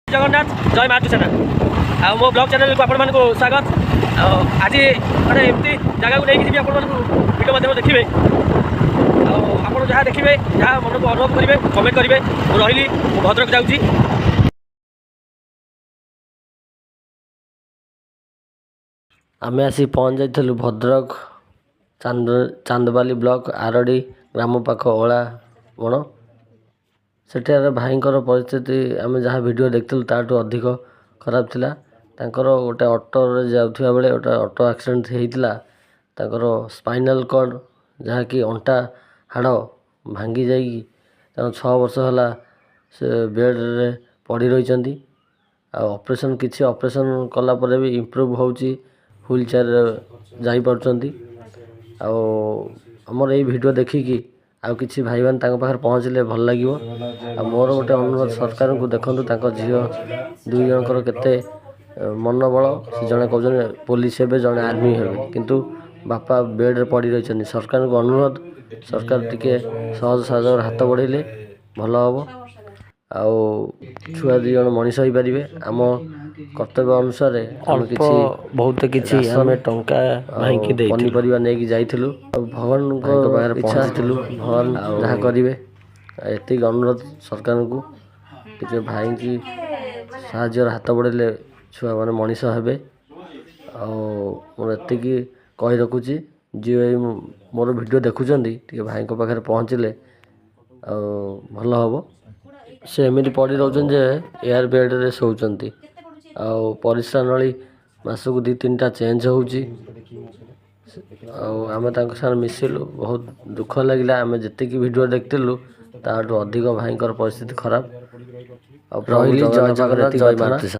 जगन्नाथ जय मातु सेना आ मो ब्लॉग चैनल को आपण मानको स्वागत। आज माने एमती जगह को लेके जी आपण मानको वीडियो माध्यम देखिबे आपण जहाँ देखिबे जहाँ मन को अनुभव करिवे कमेंट करिवे। मु रहिली भद्रक जाउची। आमे आसी पहुँच जाइलु भद्रक चांदबाली ब्लॉक आरडी ग्राम पाख ओला बण। सेठार भाईंकर परिस्थिति आम जहाँ वीडियो देखलु ताठू अधिक खराब थिला। तांकर गोटे ऑटो रे जाउथिबा बेले गोटे ऑटो एक्सीडेंट हेइतिला। तांकर स्पाइनल कॉर्ड जहाँ कि अंटा हाड़ भांगी जाई 6 वर्ष होला से बेड रे पड़ी रहिचंती। आ ऑपरेशन किछि ऑपरेशन कला परे भी इम्प्रूव होउची व्हील चेयर जाई पड़चंती। आ हमर एई वीडियो देखिकी आ किछि भाई मान तांक पाखर पहुँचले भल लागिवो। आ मोर गोटे अनुरोध सरकार को देखंतु तांक झियो दुई जनकर केते मनोबल। से जने कहउछन पुलिस हेबे जने आर्मी हेबे किंतु बापा बेड रे पड़ी रहिचंती। सरकार को अनुरोध सरकार टिके सहज सहज हाथ बढ़ेले भल हबो। आउ छुआ दी जन मनीष होई परिबे। आम कर्तव्य अनुसार हम किछि बहुत किछि हमें टंका भाई दे पनी परिवा नै कि जाइथिलु। भगवान को बाहर पहुंचथिलु भगवान जहा करिवे एति अनुरोध सरकार को टिके भाई की साहाଯ୍ୟ हाथ बढ़ेले छुआ माने मनीष हेबे। आ मोर एति की कहि रखुची जे मोर वीडियो देखुचंदी टिके भाई को पाखर पहुंचले आ भल हबो। से एमिति पड़ी रहउछन जे एयर बेड रे सोउचंती। आ परिश्रा नली मासकु 2-3टा चेंज होउची। आमे तांक साथ मिसिलु बहुत दुख लागिला। आमे जति की वीडियो देखतिलु ताठू अधिक भाईंकर परिस्थिति खराब। आ रहिली जय जगन्नाथ जय मातु।